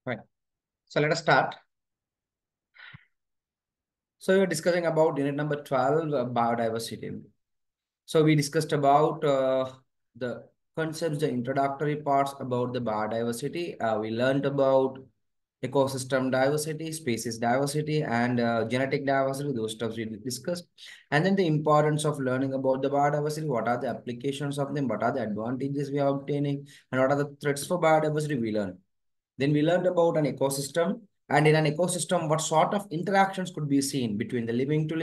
Right. So let us start. So we are discussing about unit number 12, biodiversity. So we discussed about the concepts, the introductory parts about the biodiversity. We learned about ecosystem diversity, species diversity, and genetic diversity. Those stuff we discussed. And then the importance of learning about the biodiversity. What are the applications of them? What are the advantages we are obtaining? And what are the threats for biodiversity we learned? Then we learned about an ecosystem. And in an ecosystem, what sort of interactions could be seen between the living to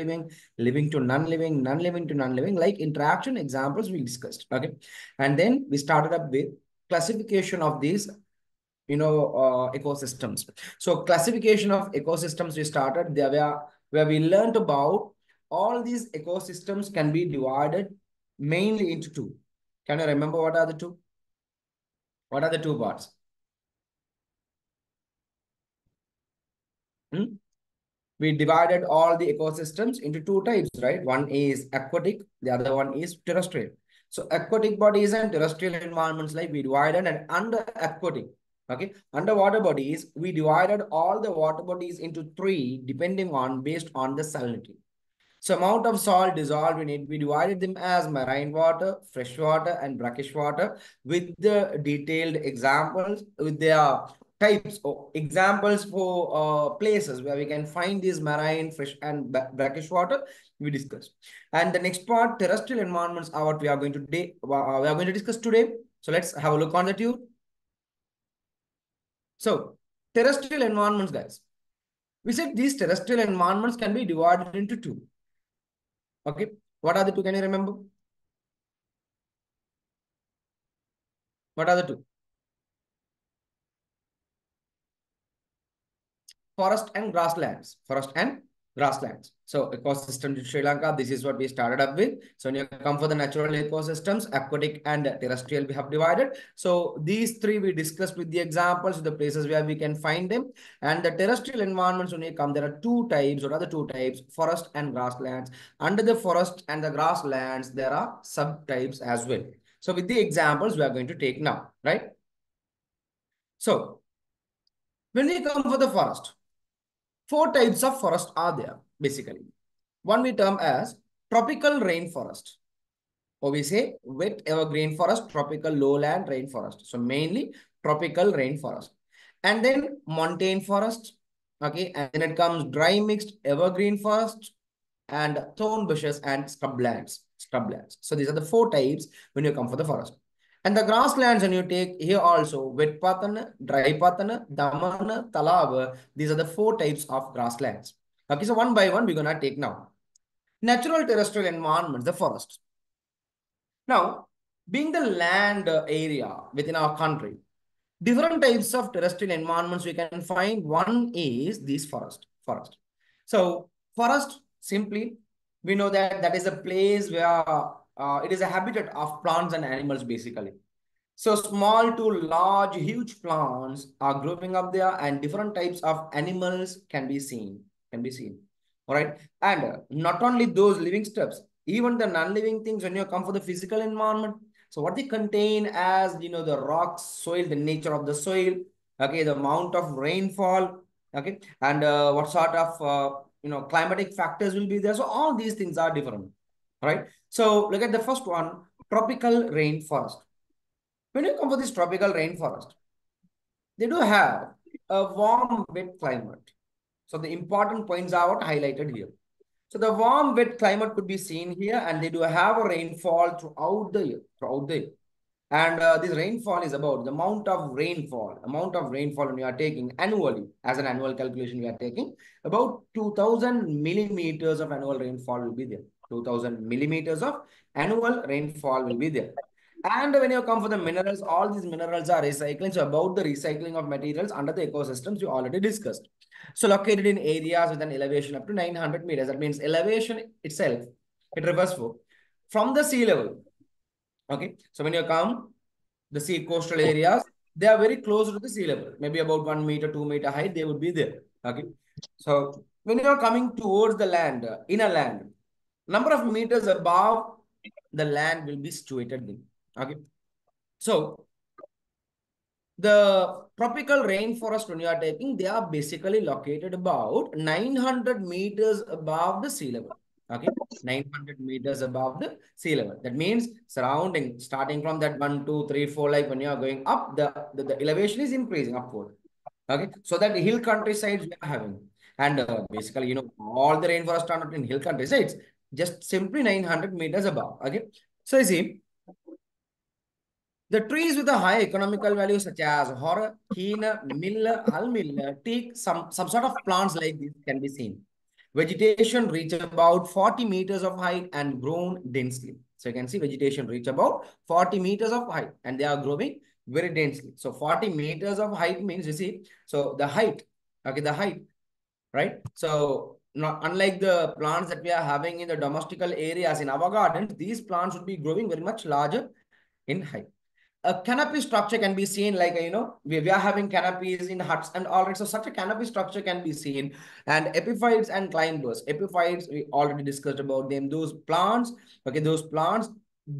non-living, non-living to non-living, like interaction examples we discussed. Okay. And then we started up with classification of these, ecosystems. So classification of ecosystems we started there where we learned about all these ecosystems can be divided mainly into two. Can you remember what are the two? What are the two parts? Hmm? We divided all the ecosystems into two types, right? One is aquatic, the other one is terrestrial. So aquatic bodies and terrestrial environments, like we divided, and under aquatic, okay, underwater bodies, we divided all the water bodies into three, depending on based on the salinity. So amount of salt dissolved in it, we divided them as marine water, fresh water, and brackish water with the detailed examples, with their types or examples for places where we can find these marine, fresh, and brackish water we discussed. And the next part, terrestrial environments, are what we are going to discuss today. So let's have a look on the tube. So terrestrial environments, guys. We said these terrestrial environments can be divided into two. Okay. What are the two? Can you remember? What are the two? Forest and grasslands. Forest and grasslands. So ecosystem in Sri Lanka, this is what we started up with. So when you come for the natural ecosystems, aquatic and terrestrial, we have divided. So these three we discussed with the examples, the places where we can find them. And the terrestrial environments, when you come, there are two types. What are the two types? Forest and grasslands. Under the forest and the grasslands, there are subtypes as well. So with the examples we are going to take now, right? So when we come for the forest, four types of forest are there, basically. One we term as tropical rainforest, or we say wet evergreen forest, tropical lowland rainforest. So mainly tropical rainforest. And then montane forest, okay, and then it comes dry mixed evergreen forest and thorn bushes and scrublands. Scrublands. So these are the four types when you come for the forest. And the grasslands, when you take here also, wet patana, dry patana, damana, talava, these are the four types of grasslands. Okay, so one by one, we're going to take now. Natural terrestrial environments, the forest. Now, being the land area within our country, different types of terrestrial environments we can find. One is this forest. So forest, simply, we know that that is a place where it is a habitat of plants and animals, basically. So small to large, huge plants are growing up there, and different types of animals can be seen. All right. And not only those living stuffs, even the non-living things, when you come for the physical environment. So what they contain as, the rocks, soil, the nature of the soil, okay, the amount of rainfall, okay, and what sort of, climatic factors will be there. So all these things are different, right? So look at the first one, tropical rainforest. When you come for this tropical rainforest, they do have a warm, wet climate. So the important points are what highlighted here. So the warm, wet climate could be seen here, and they do have a rainfall throughout the year. And this rainfall is about the amount of rainfall when you are taking annually, as an annual calculation we are taking, about 2000 millimeters of annual rainfall will be there. 2000 millimeters of annual rainfall will be there. And when you come for the minerals, all these minerals are recycling. So about the recycling of materials under the ecosystems, we already discussed. So located in areas with an elevation up to 900 meters. That means elevation itself, it refers to from the sea level. Okay. So when you come, the sea coastal areas, they are very close to the sea level. Maybe about 1 meter, 2 meter height, they would be there. Okay. So when you are coming towards the land, inner land, number of meters above the land will be situated in. Okay. So the tropical rainforest when you are taking, they are basically located about 900 meters above the sea level. Okay, 900 meters above the sea level. That means surrounding, starting from that 1, 2, 3, 4, like when you are going up, the elevation is increasing upward. Okay, so that hill countrysides we are having. And basically, all the rainforest are not in hill countrysides, just simply 900 meters above. Okay, so you see, the trees with a high economical value such as hor, hina, miller, almiller, teak, some sort of plants like this can be seen. Vegetation reach about 40 meters of height and grown densely. So you can see vegetation reach about 40 meters of height and they are growing very densely. So 40 meters of height means, you see, so the height, okay, the height, right? So not unlike the plants that we are having in the domestical areas in our gardens, these plants would be growing very much larger in height. A canopy structure can be seen like, we are having canopies in huts and all right. So such a canopy structure can be seen. And epiphytes and climbers. Epiphytes, we already discussed about them. Those plants, okay, those plants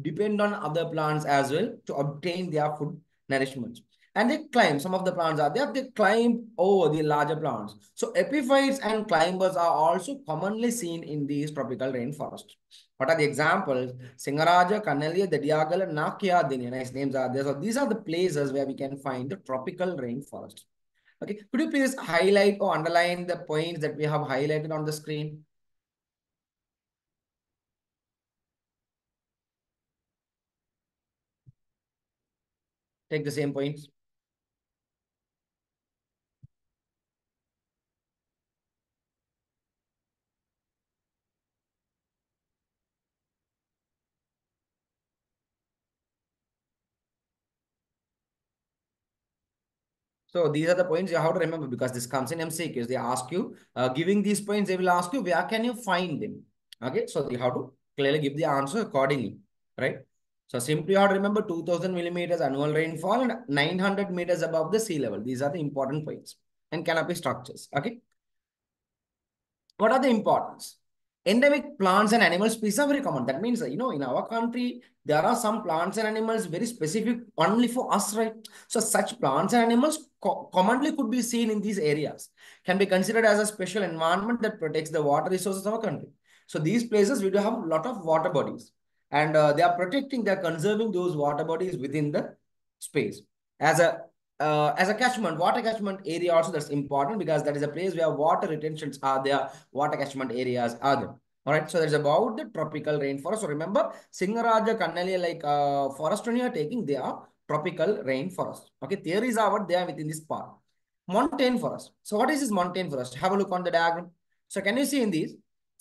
depend on other plants as well to obtain their food nourishment. And they climb, some of the plants are there, they climb over the larger plants. So epiphytes and climbers are also commonly seen in these tropical rainforests. What are the examples? Singaraja, Kanneliya, Dediyagal, and Nakyadini. Nice names are there. So these are the places where we can find the tropical rainforest. Okay, could you please highlight or underline the points that we have highlighted on the screen? Take the same points. So these are the points you have to remember because this comes in MCQs. They ask you, giving these points, they will ask you, where can you find them? Okay, so you have to clearly give the answer accordingly, right? So simply you have to remember 2000 millimeters annual rainfall and 900 meters above the sea level. These are the important points and canopy structures, okay? What are the importance? Endemic plants and animal species are very common. That means, in our country, there are some plants and animals very specific only for us, right? So such plants and animals commonly could be seen in these areas, can be considered as a special environment that protects the water resources of our country. So these places, we do have a lot of water bodies and they are protecting, they are conserving those water bodies within the space. As a catchment, water catchment area also that's important because that is a place where water retentions are there, water catchment areas are there. All right, so that's about the tropical rainforest. So remember, Singaraja, Kanneliya, like forest when you are taking, they are tropical rainforest. Okay, theories are what they are within this part. Montane forest. So what is this montane forest? Have a look on the diagram. So can you see in these?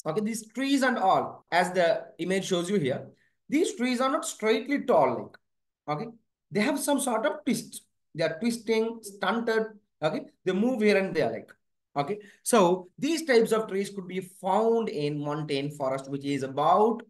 Okay, these trees and all, as the image shows you here, these trees are not straightly tall, like, okay, they have some sort of twist. They are twisting, stunted, okay, they move here and there, like, okay. So these types of trees could be found in montane forest, which is about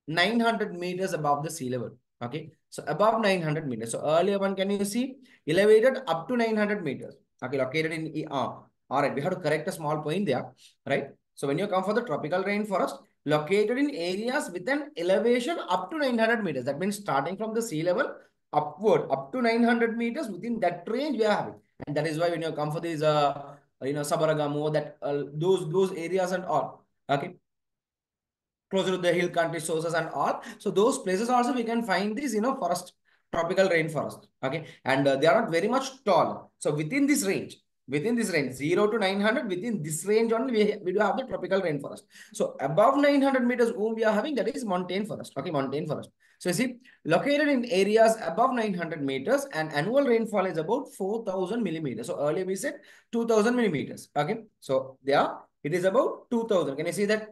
900 meters above the sea level, okay. So above 900 meters. So earlier one, can you see, elevated up to 900 meters, okay, located in all right, we have to correct a small point there, right? So when you come for the tropical rainforest, located in areas with an elevation up to 900 meters, that means starting from the sea level upward up to 900 meters, within that range we are having. And that is why when you come for these Sabaragamu, that those areas and all, okay, closer to the hill country sources and all. So those places also we can find these, forest, tropical rainforest. Okay. And they are not very much tall. So within this range, 0 to 900, within this range only, we do have the tropical rainforest. So above 900 meters, whom we are having, that is montane forest. Okay. Montane forest. So you see, located in areas above 900 meters and annual rainfall is about 4,000 millimeters. So earlier we said 2,000 millimeters. Okay. So there, it is about 2,000. Can you see that?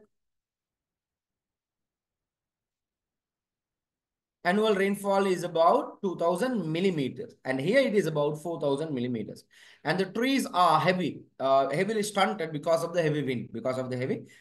Annual rainfall is about 2000 millimeters and here it is about 4000 millimeters, and the trees are heavily stunted because of the heavy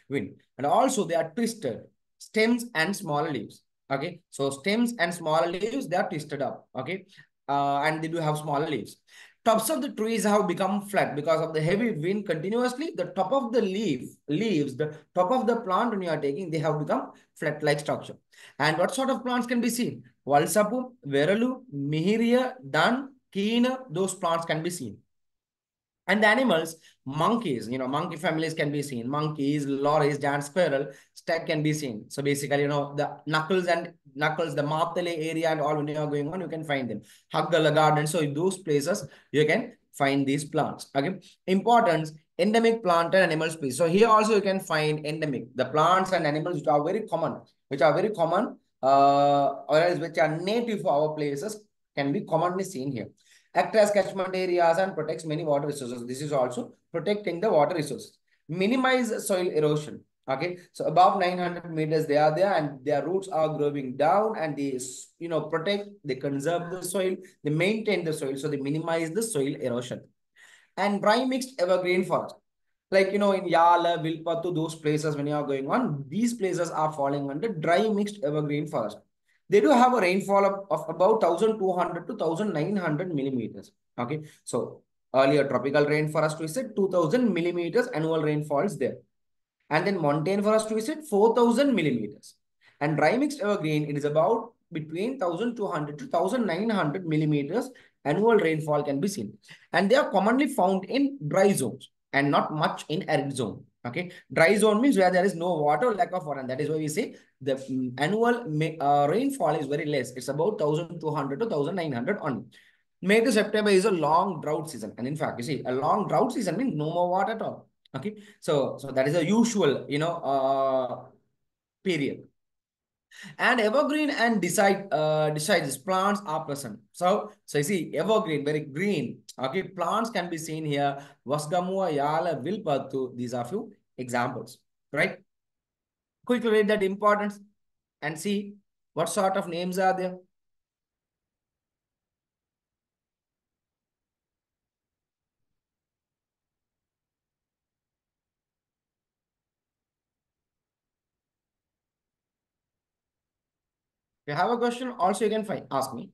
wind, and also they are twisted, stems and smaller leaves. Okay, so stems and smaller leaves, they are twisted up. Okay, and they do have smaller leaves. Tops of the trees have become flat because of the heavy wind continuously. The top of the leaves, the top of the plant when you are taking, they have become flat-like structure. And what sort of plants can be seen? Valsapu, Veralu, Mihiria, Dan, keener those plants can be seen. And the animals, monkeys, monkey families can be seen. Monkeys, lorries, giant squirrel, stag can be seen. So basically, the knuckles, the Martele area and all when you are going on, you can find them. Haggala garden. So in those places, you can find these plants. Okay. Importance, endemic plant and animal species. So here also you can find endemic, the plants and animals which are very common, or else which are native for our places can be commonly seen here. Act as catchment areas and protects many water resources. This is also protecting the water resources. Minimize soil erosion. Okay, so above 900 meters they are there and their roots are growing down and they protect, they conserve the soil, they maintain the soil, so they minimize the soil erosion. And dry mixed evergreen forest, like in Yala, Vilpattu, those places when you are going on, these places are falling under dry mixed evergreen forest. They do have a rainfall of about 1200 to 1900 millimeters. Okay, so earlier tropical rainforest we said 2000 millimeters annual rainfall is there, and then montane forest we said 4000 millimeters, and dry mixed evergreen it is about between 1200 to 1900 millimeters annual rainfall can be seen, and they are commonly found in dry zones and not much in arid zone. Okay, dry zone means where there is no water, lack of water, and that is why we say the annual rainfall is very less. It's about 1200 to 1900 only. May to September is a long drought season, and in fact, you see, a long drought season means no more water at all. Okay, so that is a usual period. And evergreen and deciduous plants are present. So you see evergreen, very green. Okay, plants can be seen here. Vasgamua, Yala, Vilpattu. These are few examples, right? Quickly read that importance and see what sort of names are there. If you have a question, also you can ask me.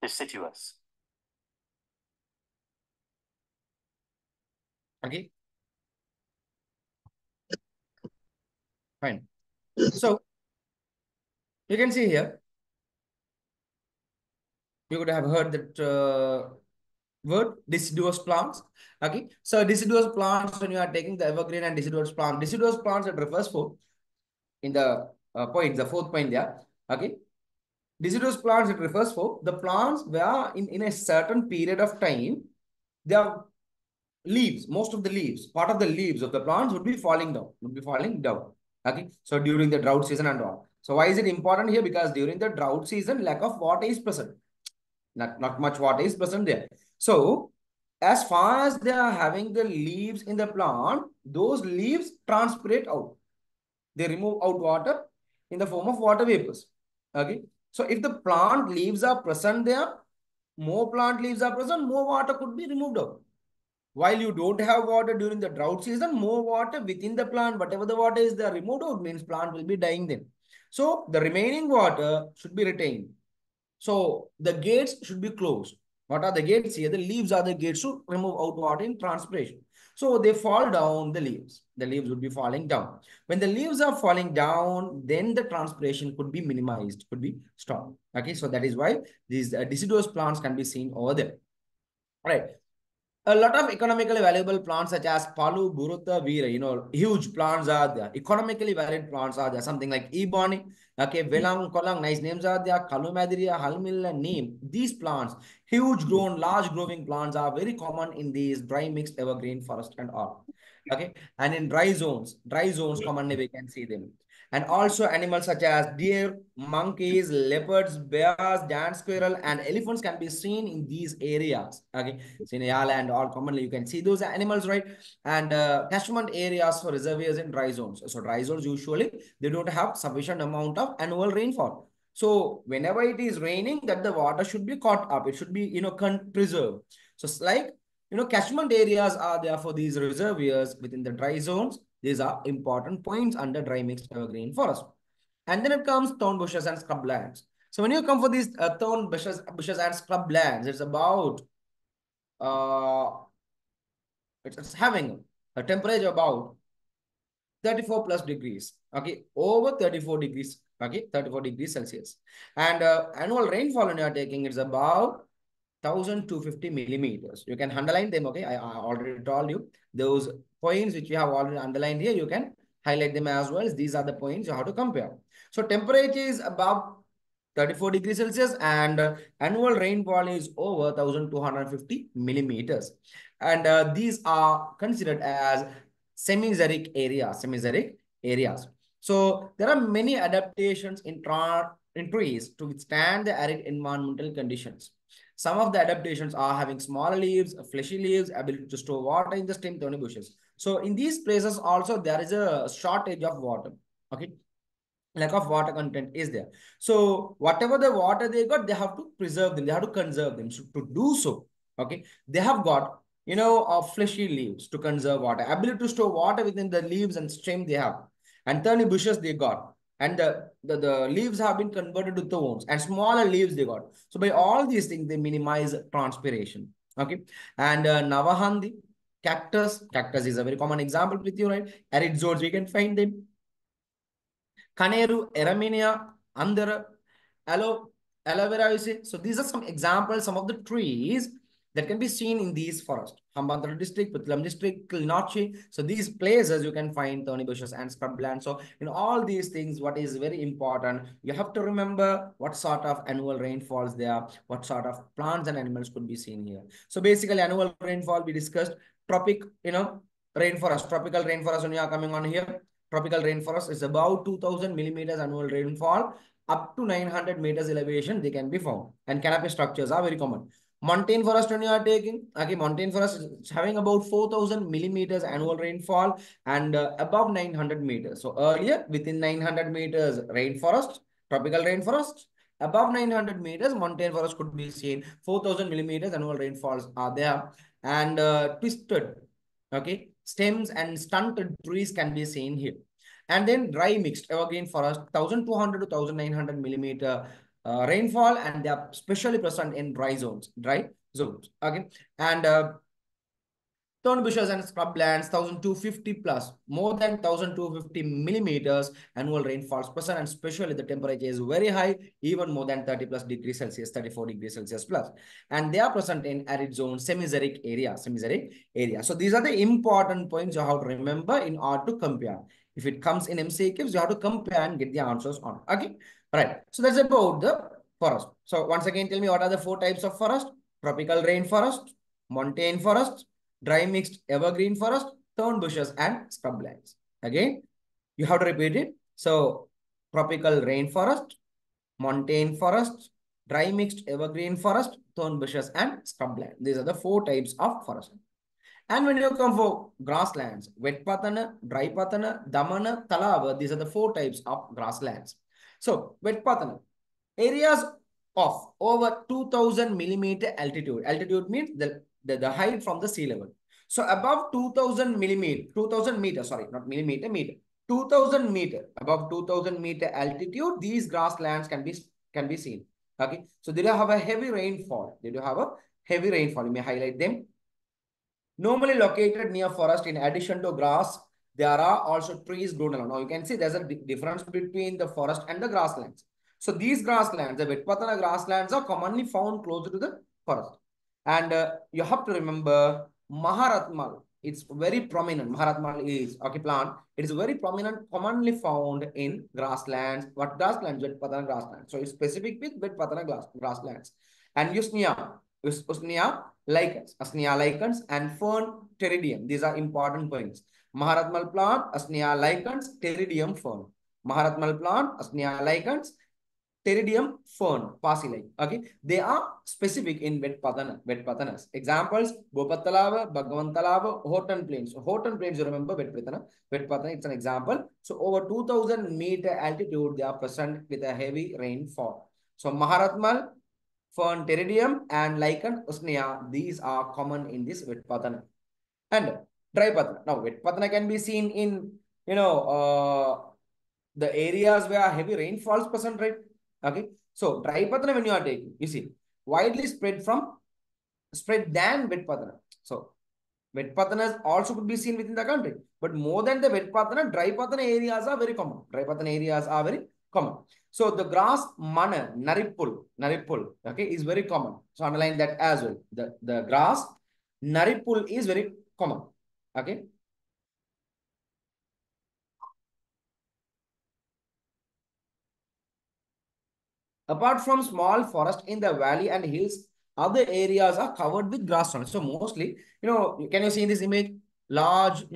Deciduous. Okay, fine. So you can see here, you would have heard that word deciduous plants. Okay, so deciduous plants, when you are taking the evergreen and deciduous plants it refers for in the point, the fourth point there. Okay, deciduous plants it refers for the plants where in a certain period of time their leaves, most of the leaves, part of the leaves of the plants would be falling down. Okay, so during the drought season and all. So why is it important here? Because during the drought season lack of water is present. Not much water is present there. So as far as they are having the leaves in the plant, those leaves transpirate out. They remove out water in the form of water vapors. Okay. So if the plant leaves are present there, more plant leaves are present, more water could be removed out. While you don't have water during the drought season, more water within the plant, whatever the water is there removed out means plant will be dying then. So the remaining water should be retained. So the gates should be closed. What are the gates here? The leaves are the gates to remove out water in transpiration. So they fall down the leaves. The leaves would be falling down. When the leaves are falling down, then the transpiration could be minimized, could be stopped. Okay, so that is why these deciduous plants can be seen over there. All right. A lot of economically valuable plants such as Palu, Burutta, Veera, huge plants are there. Economically valued plants are there. Something like Ebony, okay, Velang, Kolang, nice names are there. Kalumadria, Halmilla, Neem. These plants Huge grown, large growing plants are very common in these dry mixed evergreen forest and all. Okay. And in dry zones commonly we can see them. And also animals such as deer, monkeys, leopards, bears, dance squirrel, and elephants can be seen in these areas. Okay. So in Yala and all commonly you can see those animals, right? And catchment areas for reservoirs in dry zones. So dry zones usually they don't have sufficient amount of annual rainfall. So whenever it is raining, that the water should be caught up. It should be, preserved. So it's like, catchment areas are there for these reservoirs within the dry zones. These are important points under dry mixed evergreen forest. And then it comes thorn bushes and scrublands. So when you come for these thorn bushes and scrublands, it's about, uh, it's having a temperature about 34 plus degrees. Okay, over 34 degrees. Okay, 34 degrees Celsius. And annual rainfall when you are taking is about 1,250 millimeters. You can underline them. Okay, I already told you those points which you have already underlined here. You can highlight them as well. These are the points you have to compare. So temperature is above 34 degrees Celsius and annual rainfall is over 1,250 millimeters. And these are considered as semi-xeric areas. So there are many adaptations in trees to withstand the arid environmental conditions. Some of the adaptations are having smaller leaves, fleshy leaves, ability to store water in the stem, thorny bushes. So in these places also there is a shortage of water. Okay, lack of water content is there. So whatever the water they got, they have to preserve them. They have to conserve them. So to do so, okay, they have got, fleshy leaves to conserve water, ability to store water within the leaves and stem they have. And thorny bushes they got. And the leaves have been converted to thorns and smaller leaves they got. So by all these things, they minimize transpiration. Okay. And Navahandi, cactus is a very common example with you, right? Arid zones, we can find them. Kaneru, Eraminia, Andhra, aloe vera, you see. So these are some examples, some of the trees that can be seen in these forests. Hambantota district, Puttalam district, Kilnochi. So these places you can find thorny bushes and scrubland. So in all these things, what is very important, you have to remember what sort of annual rainfalls there, what sort of plants and animals could be seen here. So basically annual rainfall we discussed, rainforest, tropical rainforest when you are coming on here. Tropical rainforest is about 2,000 millimeters annual rainfall. Up to 900 meters elevation, they can be found. And canopy structures are very common. Montane forest when you are taking, okay, montane forest is having about 4,000 millimeters annual rainfall and above 900 meters. So earlier, within 900 meters rainforest, tropical rainforest, above 900 meters, montane forest could be seen. 4,000 millimeters annual rainfalls are there. And twisted, okay, stems and stunted trees can be seen here. And then dry mixed evergreen forest, 1,200 to 1,900 millimeter rainfall, and they are specially present in dry zones. Okay. And thorn bushes and scrublands, 1,250 plus, more than 1,250 millimeters annual rainfalls present, and especially the temperature is very high, even more than 30 plus degrees Celsius, 34 degrees Celsius plus. And they are present in arid zone, semi-xeric area. So these are the important points you have to remember in order to compare. If it comes in MCQs, you have to compare and get the answers on. Okay, right. So that's about the forest. So once again, tell me what are the 4 types of forest? Tropical rainforest, montane forest, dry mixed evergreen forest, thorn bushes, and scrublands. Again, you have to repeat it. So, tropical rainforest, montane forest, dry mixed evergreen forest, thorn bushes, and scrubland. These are the 4 types of forest. And when you come for grasslands, wet patana, dry patana, damana, talava, these are the 4 types of grasslands. So, wet patana, areas of over 2,000 millimeter altitude. Altitude means the height from the sea level. So above 2,000 millimeter, 2,000 meter, sorry, not millimeter, meter. 2,000 meter, above 2,000 meter altitude, these grasslands can be seen. Okay. So they do have a heavy rainfall. They do have a heavy rainfall. You may highlight them. Normally located near forest, in addition to grass, there are also trees grown along. Now you can see there's a difference between the forest and the grasslands. So these grasslands, the Vetpatana grasslands, are commonly found closer to the forest. And you have to remember Maharatmal. It's very prominent. Maharatmal is okay plant. It is very prominent, commonly found in grasslands. What grasslands? Vetpatana grasslands. So it's specific with Vetpatana grasslands. And Usnia. Usnea lichens, and fern pteridium. These are important points. Maharatmal plant, Usnea lichens, pteridium fern. Maharatmal plant, Usnea lichens, pteridium fern, pasili. Okay, they are specific in wet pathanas. Examples: Bopatalava, Bhagavantalava, Horton Plains. So Horton Plains, you remember wet pathana. Wet pathana, it's an example. So over 2000-meter altitude, they are present with a heavy rainfall. So Maharatmal, fern pteridium, and lichen usnea, these are common in this wet pathana. And dry pathana. Now, wet pathana can be seen in, the areas where heavy rainfalls present, right? Okay. So, dry pathana, when you are taking, you see, widely spread than wet pathana. So, wet pathanas also could be seen within the country. But more than the wet pathana, dry pathana areas are very common. Dry pathana areas are very common. So the grass mana, naripul, okay, is very common. So underline that as well. The grass naripul is very common. Okay. Apart from small forest in the valley and hills, other areas are covered with grasslands. So mostly, can you see in this image? Large,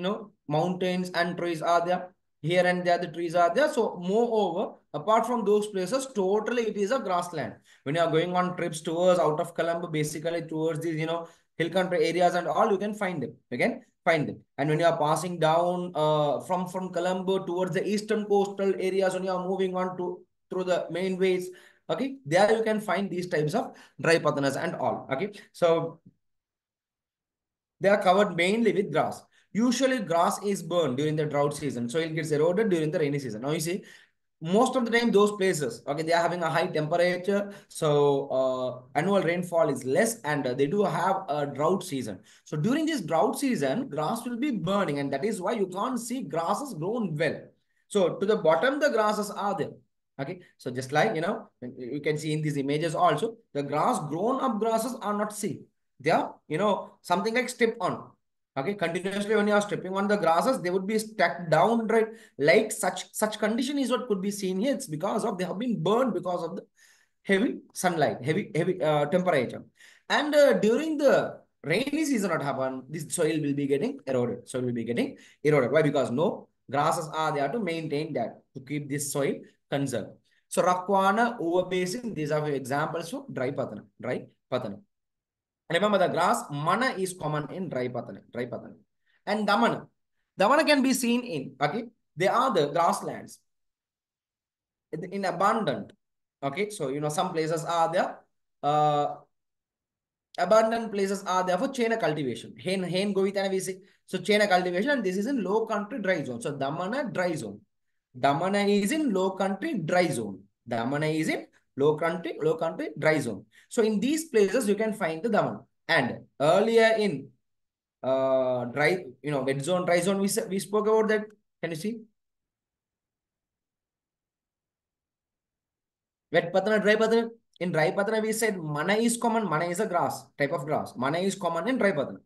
mountains and trees are there. Here and there, the trees are there. So moreover, apart from those places, totally it is a grassland. When you are going on trips towards out of Colombo, basically towards these, hill country areas and all, you can find them. You can find them. And when you are passing down from Colombo towards the eastern coastal areas, when you are moving on through the main ways, okay, there you can find these types of dry pathanas and all. Okay, so they are covered mainly with grass. Usually grass is burned during the drought season, so it gets eroded during the rainy season. Now you see, most of the time those places, okay, they are having a high temperature, so annual rainfall is less, and they do have a drought season. So during this drought season, grass will be burning, and that is why you can't see grasses grown well. So to the bottom, the grasses are there. Okay, so just like, you can see in these images also, the grown up grasses are not seen. They are, something like step on. Okay, continuously when you are stepping on the grasses, they would be stacked down, right? Like such condition is what could be seen here. It's because of they have been burned because of the heavy sunlight, heavy temperature. And during the rainy season, what happen? This soil will be getting eroded. Soil will be getting eroded. Why? Because no grasses are there to maintain that, to keep this soil conserved. So Rakwana, Uva Basin, these are examples of dry pathana. Dry pathana. Remember, the grass mana is common in dry pathana. And damana. Damana can be seen in, okay, they are the grasslands in abundant. Okay, so some places are there. Abundant places are there for chena cultivation. Hen govitana we say. So chena cultivation, and this is in low country dry zone. So Damana dry zone. Damana is in low country dry zone. Damana is in low country dry zone. So in these places you can find the Damana. And earlier in wet zone, dry zone, we spoke about that. Can you see? Wet pathana, dry pathana. In dry pathana, we said mana is common. Mana is a grass, type of grass. Mana is common in dry pathana.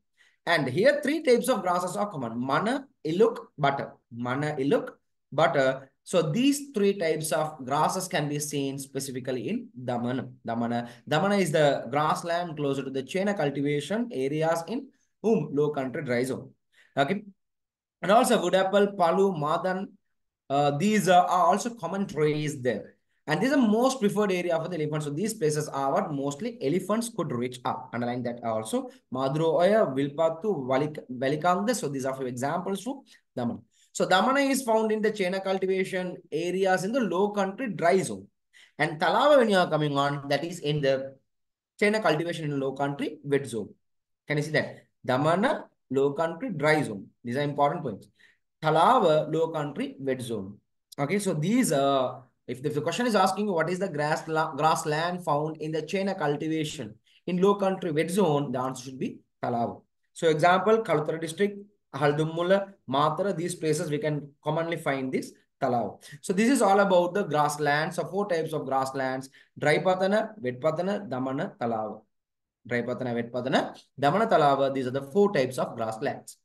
And here, three types of grasses are common. Mana, iluk, butter. Mana, iluk, butter. So these three types of grasses can be seen specifically in Damana. Damana is the grassland closer to the chena cultivation areas in low country dry zone. Okay. And also wood apple, palu, madan, these are also common trees there. And this is the most preferred area for the elephants. So these places are what mostly elephants could reach up. Underline that also. Madhuroya, Vilpattu, Valikanda. So these are few examples to Damana. So Damana is found in the chena cultivation areas in the low country dry zone. And Talava, when you are coming on, that is in the chena cultivation in low country wet zone. Can you see that? Damana, low country dry zone. These are important points. Talava, low country wet zone. Okay, so these if the question is asking what is the grassland found in the chena cultivation in low country wet zone, the answer should be Talava. So example, Kalutara district, Haldummula, Matara, these places we can commonly find this Talava. So this is all about the grasslands. So four types of grasslands: dry pathana, wet pathana, damana, Talava. Dry pathana, wet pathana, damana, Talava. These are the four types of grasslands.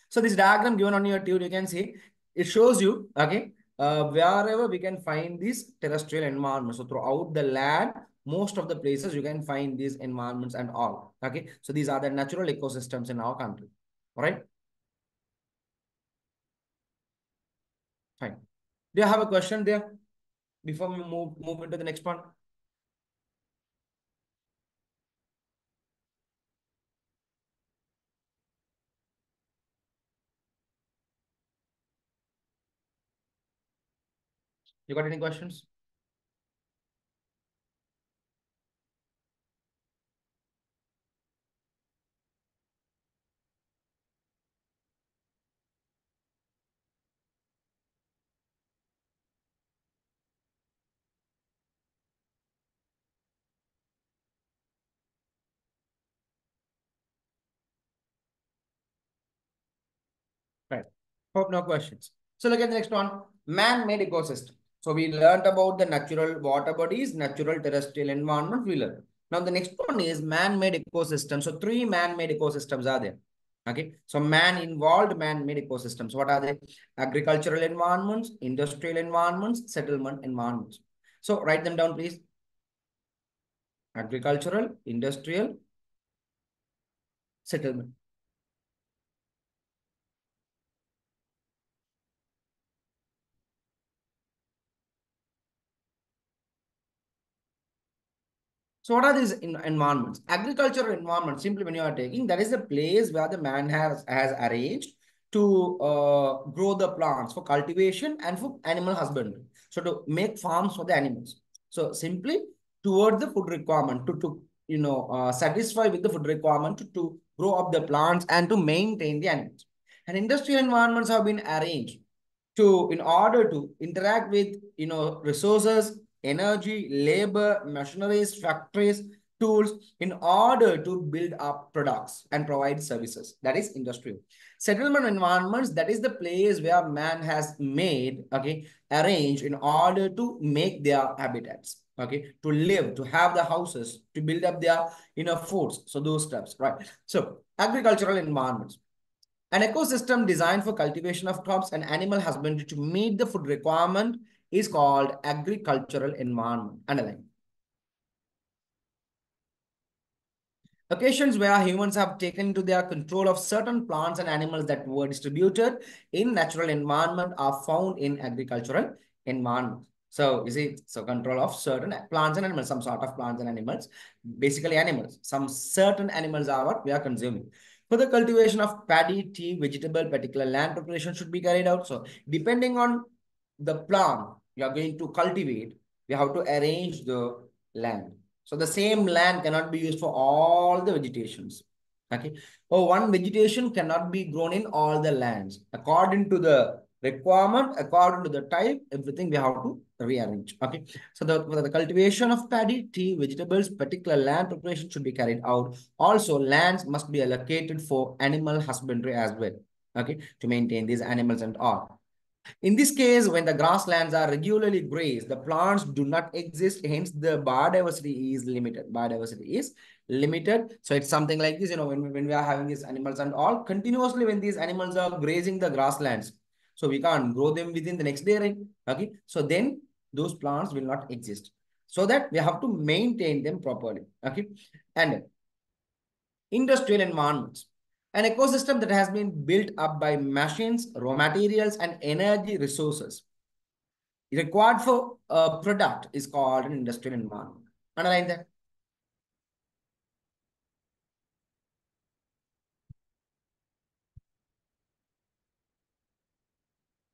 So this diagram given on your tube, you can see, it shows you, okay, wherever we can find this terrestrial environment. So throughout the land, most of the places you can find these environments and all. Okay, so these are the natural ecosystems in our country. All right, fine. Do you have a question there before we move into the next one? You got any questions? Right. Hope no questions. So look at the next one, man-made ecosystem. So we learned about the natural water bodies, natural terrestrial environment we learned. Now the next one is man-made ecosystem. So three man-made ecosystems are there. Okay. So man-involved man-made ecosystems. What are they? Agricultural environments, industrial environments, settlement environments. So write them down, please. Agricultural, industrial, settlement. So what are these environments? Agricultural environment, simply when you are taking, that is a place where the man has arranged to grow the plants for cultivation and for animal husbandry. So to make farms for the animals. So simply towards the food requirement, to satisfy with the food requirement to grow up the plants and to maintain the animals. And industrial environments have been arranged to in order to interact with resources, energy, labor, machineries, factories, tools in order to build up products and provide services. That is industrial. Settlement environments, that is the place where man has made, okay, arranged in order to make their habitats, okay, to live, to have the houses, to build up their foods. So those steps, right? So agricultural environments. An ecosystem designed for cultivation of crops and animal husbandry to meet the food requirement is called agricultural environment. Underline. Occasions where humans have taken into their control of certain plants and animals that were distributed in natural environment are found in agricultural environment. So you see, so control of certain plants and animals, some sort of plants and animals, basically animals. Some certain animals are what we are consuming. For the cultivation of paddy, tea, vegetable, particular land preparation should be carried out. So depending on the plant you are going to cultivate, we have to arrange the land. So the same land cannot be used for all the vegetations. Okay. Or one vegetation cannot be grown in all the lands. According to the requirement, according to the type, everything we have to rearrange. Okay. So for the cultivation of paddy, tea, vegetables, particular land preparation should be carried out. Also, lands must be allocated for animal husbandry as well. Okay. To maintain these animals and all. In this case, when the grasslands are regularly grazed, the plants do not exist. Hence, the biodiversity is limited. Biodiversity is limited. So it's something like this, when we are having these animals and all, continuously when these animals are grazing the grasslands, so we can't grow them within the next day, right? Okay. So then those plants will not exist. So that we have to maintain them properly. Okay. And industrial environments. An ecosystem that has been built up by machines, raw materials, and energy resources required for a product is called an industrial environment. Underline that.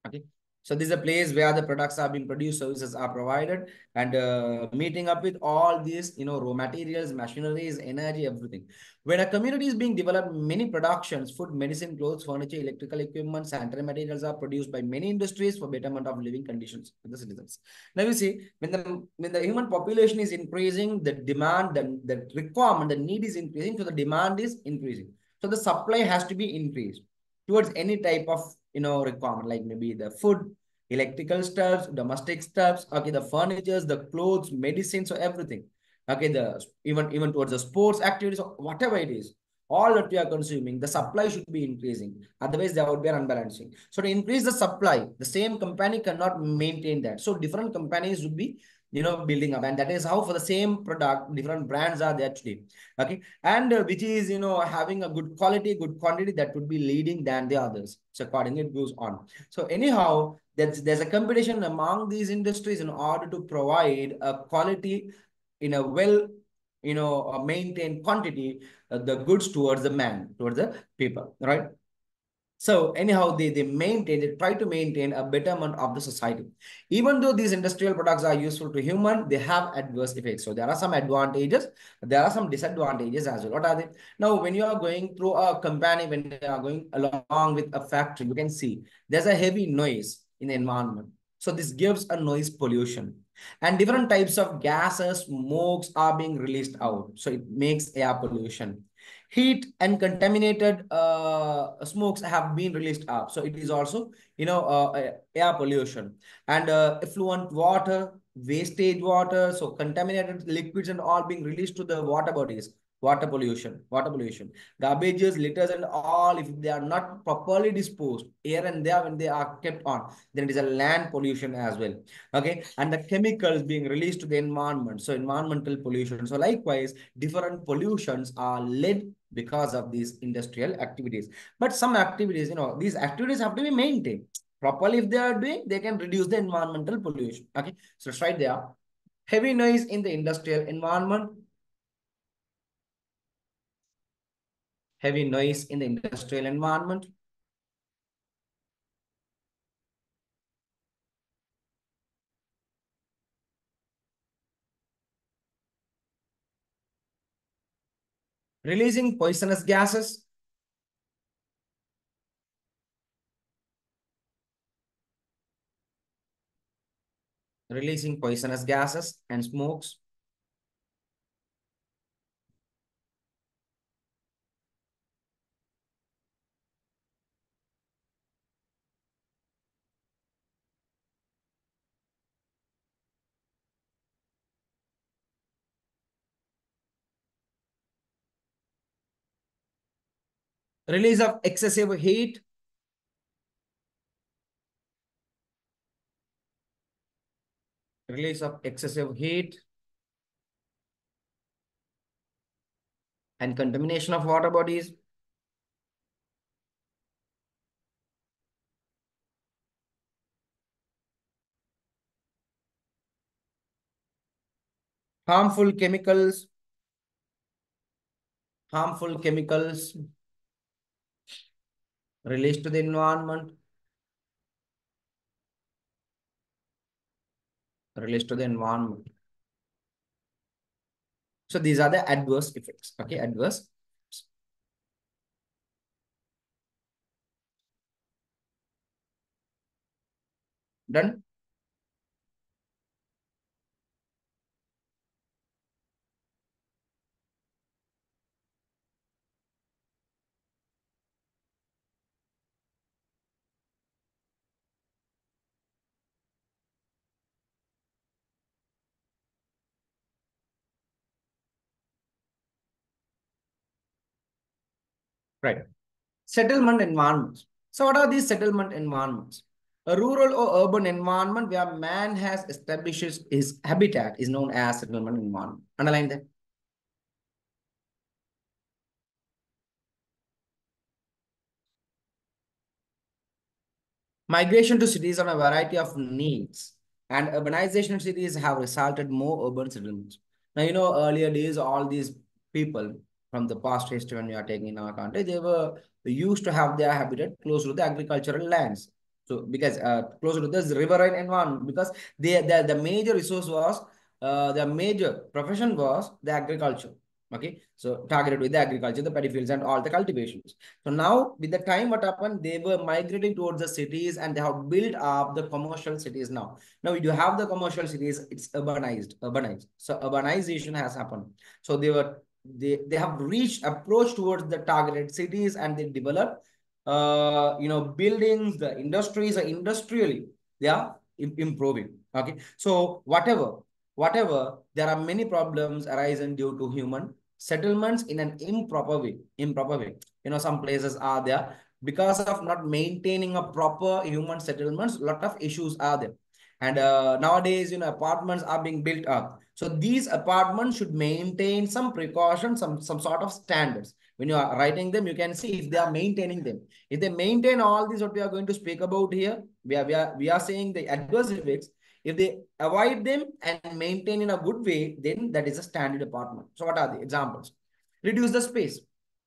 Okay. So this is a place where the products are being produced, services are provided, and meeting up with all these, raw materials, machineries, energy, everything. When a community is being developed, many productions, food, medicine, clothes, furniture, electrical equipment, sanitary materials are produced by many industries for betterment of living conditions for the citizens. Now you see, when the human population is increasing, the demand, the requirement, the need is increasing, so the demand is increasing. So the supply has to be increased towards any type of requirement, like maybe the food, electrical stuffs, domestic stuffs, okay, the furnitures, the clothes, medicines, so everything. Okay, the even towards the sports activities, or whatever it is, all that we are consuming, the supply should be increasing. Otherwise, there would be an unbalancing. So to increase the supply, the same company cannot maintain that. So different companies would be building up. And that is how for the same product, different brands are there today. Okay. And which is, having a good quality, good quantity, that would be leading than the others. So accordingly, it goes on. So anyhow, there's a competition among these industries in order to provide a quality in a well, maintained quantity, the goods towards the man, towards the people, right? So anyhow, they try to maintain a betterment of the society. Even though these industrial products are useful to human, they have adverse effects. So there are some advantages, there are some disadvantages as well. What are they? Now, when you are going through a company, when you are going along with a factory, you can see there's a heavy noise in the environment. So this gives a noise pollution. And different types of gases, smokes are being released out. So it makes air pollution. Heat and contaminated smokes have been released up. So it is also, air pollution. And effluent water, wastage water, so contaminated liquids and all being released to the water bodies. Water pollution, garbages, litters, and all, if they are not properly disposed here and there when they are kept on, then it is a land pollution as well. Okay, and the chemicals being released to the environment, so environmental pollution. So likewise, different pollutions are led because of these industrial activities. But some activities, these activities have to be maintained properly. If they are doing, they can reduce the environmental pollution. Okay, so it's right there. Heavy noise in the industrial environment. Heavy noise in the industrial environment. Releasing poisonous gases. Releasing poisonous gases and smokes. Release of excessive heat. Release of excessive heat and contamination of water bodies. Harmful chemicals. Harmful chemicals released to the environment. Released to the environment. So these are the adverse effects. Okay, adverse. Done. Right. Settlement environments. So what are these settlement environments? A rural or urban environment where man has established his habitat is known as settlement environment. Underline that. Migration to cities on a variety of needs, and urbanization in cities have resulted more urban settlements. Now, earlier days, all these people from the past history, when we are taking in our country, they used to have their habitat close to the agricultural lands. So, because close to this riverine environment, because the major resource was, the major profession was the agriculture. Okay, so targeted with the agriculture, the paddy fields, and all the cultivations. So now, with the time, what happened? They were migrating towards the cities, and they have built up the commercial cities now. Now, you have the commercial cities, it's urbanized. So urbanization has happened. So they have reached approach towards the targeted cities, and they develop, buildings, the industries are industrially, they are improving. Okay. So whatever, there are many problems arising due to human settlements in an improper way. Some places are there because of not maintaining a proper human settlements, lot of issues are there. And nowadays, apartments are being built up. So these apartments should maintain some precautions, some sort of standards. When you are writing them, you can see if they are maintaining them. If they maintain all these, what we are going to speak about here, we are saying the adverse effects. If they avoid them and maintain in a good way, then that is a standard apartment. So what are the examples? Reduce the space.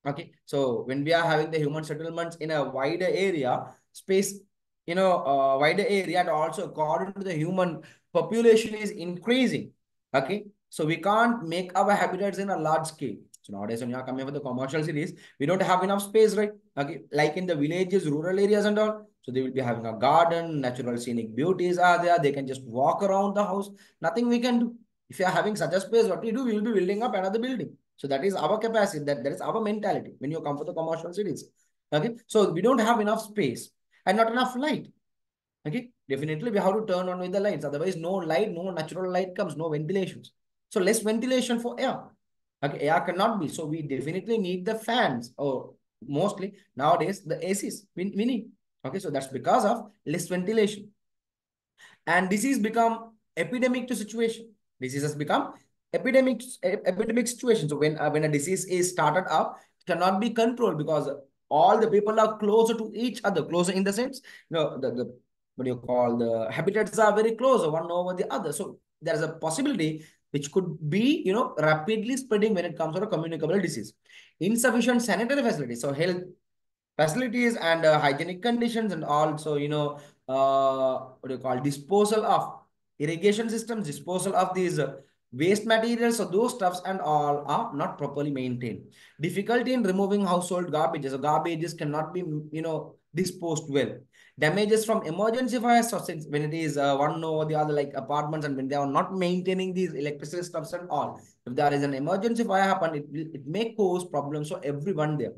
Okay. So when we are having the human settlements in a wider area, space, wider area, and also according to the human population is increasing. Okay. So we can't make our habitats in a large scale. So nowadays, when you are coming for the commercial cities, we don't have enough space, right? Okay. Like in the villages, rural areas and all. So they will be having a garden, natural scenic beauties are there. They can just walk around the house. Nothing we can do. If you are having such a space, what we do, we will be building up another building. So that is our capacity. That is our mentality when you come for the commercial cities. Okay. So we don't have enough space and not enough light. Okay. Definitely we have to turn on with the lights. Otherwise, no light, no natural light comes, no ventilations. So less ventilation for air. Okay. Air cannot be. So we definitely need the fans, or mostly nowadays the ACs we need. Okay. So that's because of less ventilation. And disease become epidemic to situation. Disease has become epidemic situation. So when a disease is started up, it cannot be controlled because all the people are closer to each other. Closer in the sense, the what do you call, the habitats are very close one over the other. So there's a possibility which could be rapidly spreading when it comes to a communicable disease. Insufficient sanitary facilities. So health facilities and hygienic conditions, and also what do you call, disposal of irrigation systems, disposal of these waste materials. So those stuffs and all are not properly maintained. Difficulty in removing household garbages. So garbages cannot be disposed well. Damages from emergency fires. So since when it is one over the other, like apartments, and when they are not maintaining these electricity stuffs and all, if there is an emergency fire happen, it may cause problems for everyone there.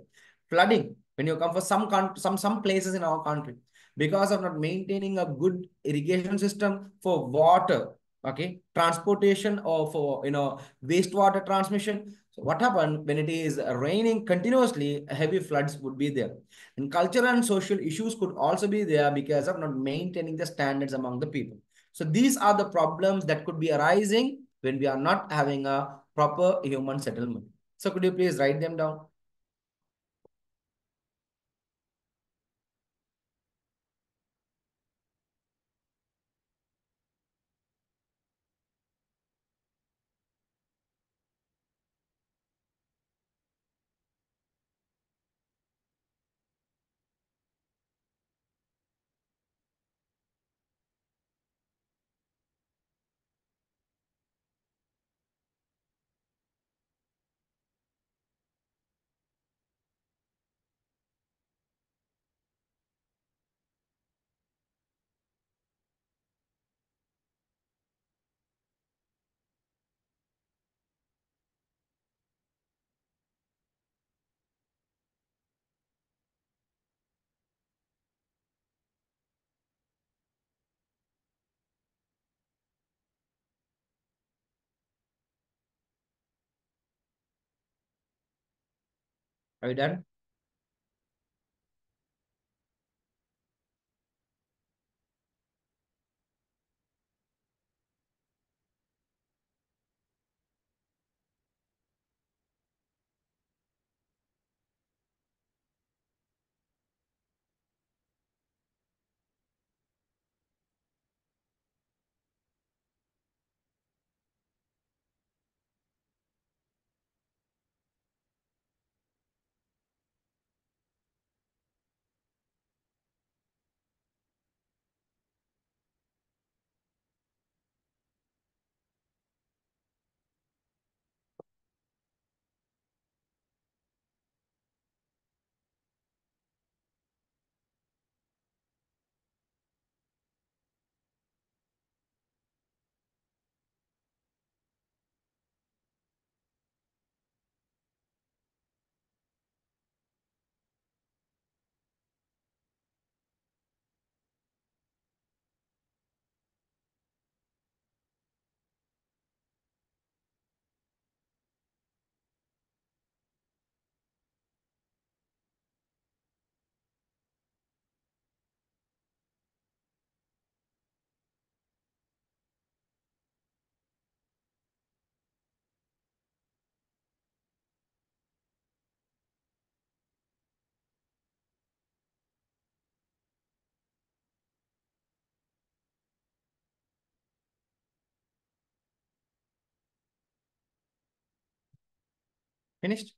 Flooding, when you come for some places in our country, because of not maintaining a good irrigation system for water, okay, transportation, or for wastewater transmission. So what happened when it is raining continuously, heavy floods would be there. And cultural and social issues could also be there because of not maintaining the standards among the people. So these are the problems that could be arising when we are not having a proper human settlement. So could you please write them down? Are you done? Finished?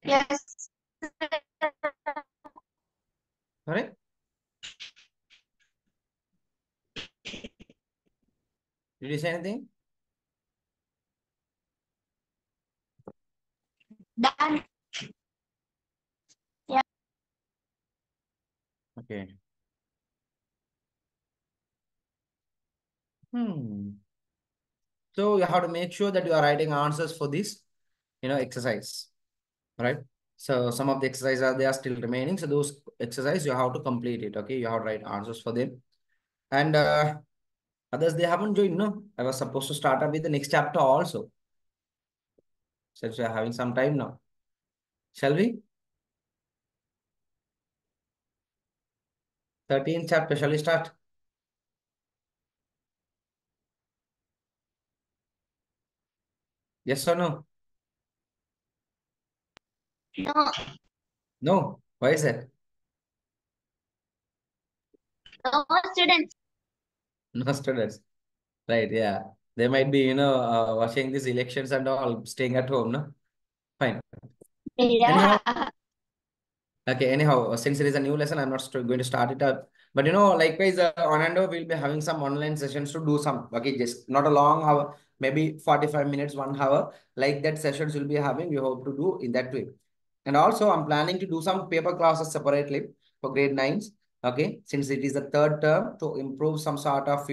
Yes. Correct? Did you say anything? Done. Yeah. Okay. Hmm. So you have to make sure that you are writing answers for this, exercise, right? So some of the exercises are they are still remaining. So those exercise you have to complete it. Okay, you have to write answers for them. And others they haven't joined. No, I was supposed to start up with the next chapter also. Since we are having some time now, shall we? 13th chapter. Shall we start? Yes or no? No. No. Why is that? No students. No students. Right, yeah. They might be, watching these elections and all, staying at home, no? Fine. Anyhow, Yeah. okay, anyhow, since it is a new lesson, I'm not going to start it up. But, likewise, on and off, we'll be having some online sessions to do some, okay, just not a long hour, maybe 45 minutes, 1 hour. Like that sessions we'll be having, we hope to do in that way. And also, I'm planning to do some paper classes separately for grade 9s, okay, since it is the third term to improve some sort of,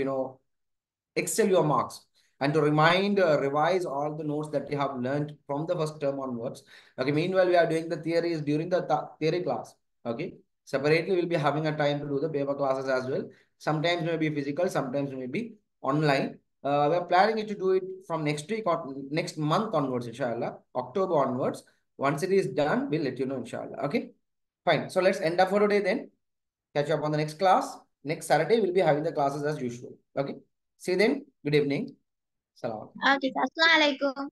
excel your marks and to revise all the notes that you have learned from the first term onwards. Okay, meanwhile, we are doing the theories during the theory class. Okay, separately, we'll be having a time to do the paper classes as well. Sometimes maybe physical, sometimes maybe online. We are planning to do it from next week or next month onwards, inshallah, October onwards. Once it is done, we'll let you know, inshallah. Okay, fine. So let's end up for today then. Catch up on the next class. Next Saturday, we'll be having the classes as usual. Okay. See you then. Good evening. Salam. Okay. Assalamualaikum.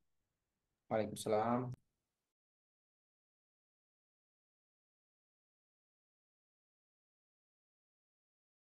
Walaikum salam.